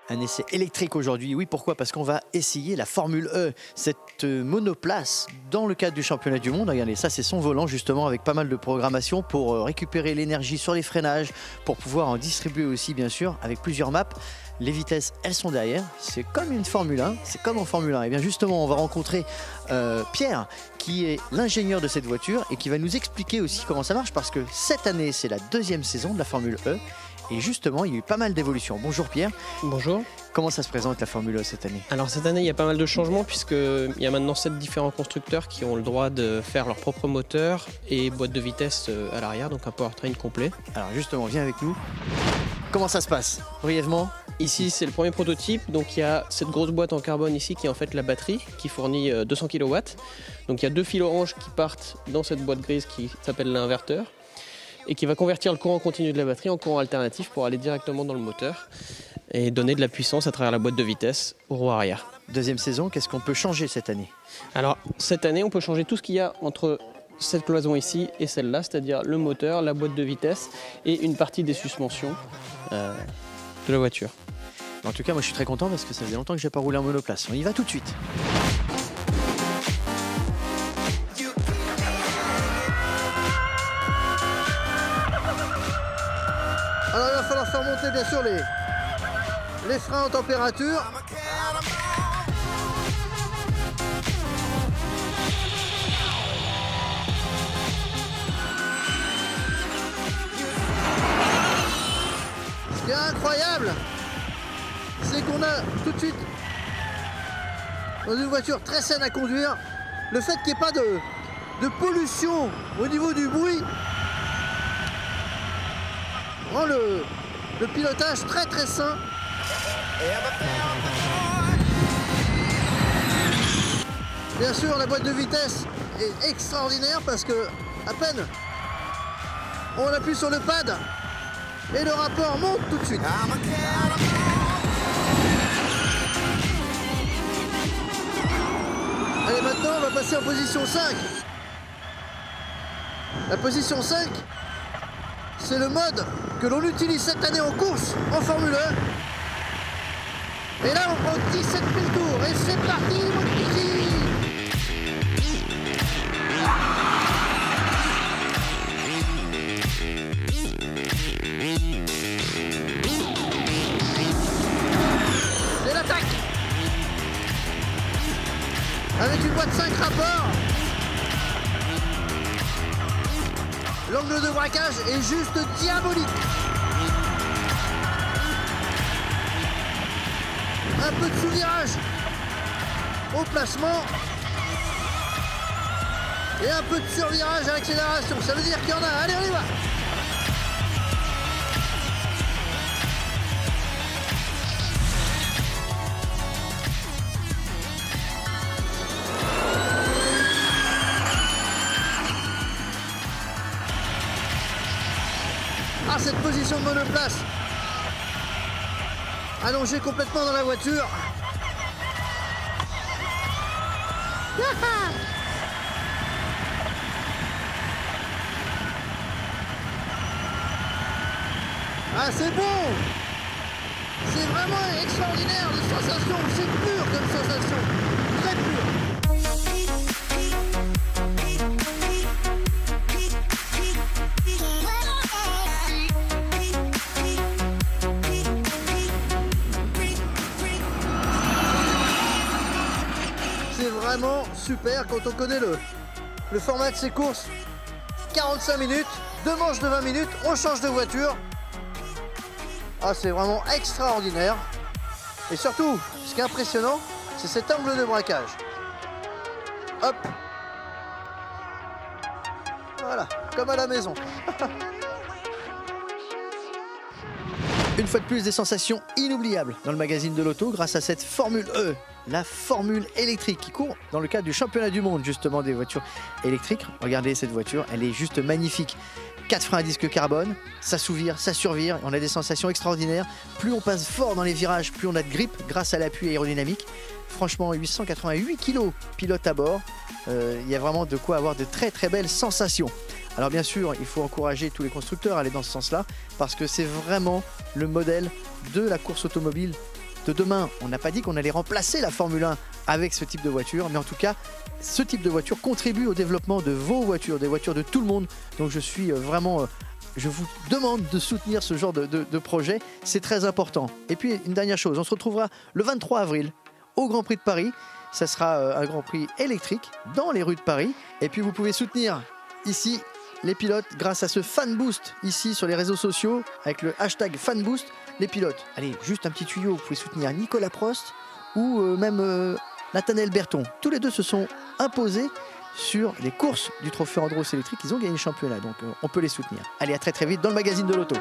Un essai électrique aujourd'hui, oui, pourquoi? Parce qu'on va essayer la Formule E, cette monoplace dans le cadre du championnat du monde. Regardez, ça c'est son volant justement avec pas mal de programmation pour récupérer l'énergie sur les freinages, pour pouvoir en distribuer aussi bien sûr avec plusieurs maps. Les vitesses, elles sont derrière, c'est comme une Formule 1, c'est comme en Formule 1. Et bien justement, on va rencontrer Pierre, qui est l'ingénieur de cette voiture et qui va nous expliquer aussi comment ça marche, parce que cette année, c'est la deuxième saison de la Formule E. Et justement, il y a eu pas mal d'évolutions. Bonjour Pierre. Bonjour. Comment ça se présente la Formule E cette année? Alors cette année, il y a pas mal de changements puisqu'il y a maintenant 7 différents constructeurs qui ont le droit de faire leur propre moteur et boîte de vitesse à l'arrière, donc un powertrain complet. Alors justement, viens avec nous. Comment ça se passe? Brièvement. Ici, c'est le premier prototype. Donc il y a cette grosse boîte en carbone ici qui est en fait la batterie qui fournit 200 kW. Donc il y a deux fils orange qui partent dans cette boîte grise qui s'appelle l'inverteur, et qui va convertir le courant continu de la batterie en courant alternatif pour aller directement dans le moteur et donner de la puissance à travers la boîte de vitesse au roue arrière. Deuxième saison, qu'est-ce qu'on peut changer cette année? Alors cette année, on peut changer tout ce qu'il y a entre cette cloison ici et celle-là, c'est-à-dire le moteur, la boîte de vitesse et une partie des suspensions de la voiture. En tout cas, moi je suis très content parce que ça faisait longtemps que je n'ai pas roulé en monoplace. On y va tout de suite. Alors il va falloir faire monter bien sûr les freins en température. Ce qui est incroyable, c'est qu'on a tout de suite, dans une voiture très saine à conduire, le fait qu'il n'y ait pas de pollution au niveau du bruit rend le pilotage très très sain. Bien sûr, la boîte de vitesse est extraordinaire parce que à peine on appuie sur le pad et le rapport monte tout de suite. Allez, maintenant on va passer en position 5. La position 5, c'est le mode que l'on utilise cette année en course en Formule 1. Et là, on prend 17 000 tours. Et c'est parti, mon petit. C'est l'attaque. Avec une boîte 5 rapports. L'angle de braquage est juste diabolique. Un peu de sous-virage au placement et un peu de survirage à l'accélération. Ça veut dire qu'il y en a. Allez, on y va. Ah, cette position de monoplace allongée complètement dans la voiture. Ah, c'est bon. C'est vraiment extraordinaire de sensation. C'est pur comme sensation. Très pur. C'est vraiment super quand on connaît le format de ces courses. 45 minutes, 2 manches de 20 minutes, on change de voiture. Ah, c'est vraiment extraordinaire. Et surtout, ce qui est impressionnant, c'est cet angle de braquage. Hop. Voilà, comme à la maison. Une fois de plus, des sensations inoubliables dans le magazine de l'auto grâce à cette Formule E, la formule électrique qui court dans le cadre du championnat du monde justement des voitures électriques. Regardez cette voiture, elle est juste magnifique. 4 freins à disque carbone, ça sous-vire, ça survire, on a des sensations extraordinaires. Plus on passe fort dans les virages, plus on a de grip grâce à l'appui aérodynamique. Franchement, 888 kg pilote à bord, il y a vraiment de quoi avoir de très très belles sensations. Alors bien sûr, il faut encourager tous les constructeurs à aller dans ce sens-là, parce que c'est vraiment le modèle de la course automobile de demain, on n'a pas dit qu'on allait remplacer la Formule 1 avec ce type de voiture, mais en tout cas, ce type de voiture contribue au développement de vos voitures, des voitures de tout le monde. Donc je suis vraiment... je vous demande de soutenir ce genre de projet, c'est très important. Et puis une dernière chose, on se retrouvera le 23 avril au Grand Prix de Paris. Ça sera un Grand Prix électrique dans les rues de Paris. Et puis vous pouvez soutenir ici les pilotes grâce à ce fan boost ici sur les réseaux sociaux avec le hashtag fanboost. Les pilotes, allez, juste un petit tuyau, vous pouvez soutenir Nicolas Prost ou même Nathaniel Berton. Tous les deux se sont imposés sur les courses du trophée Andros électrique. Ils ont gagné le championnat, donc on peut les soutenir. Allez, à très très vite dans le magazine de l'auto.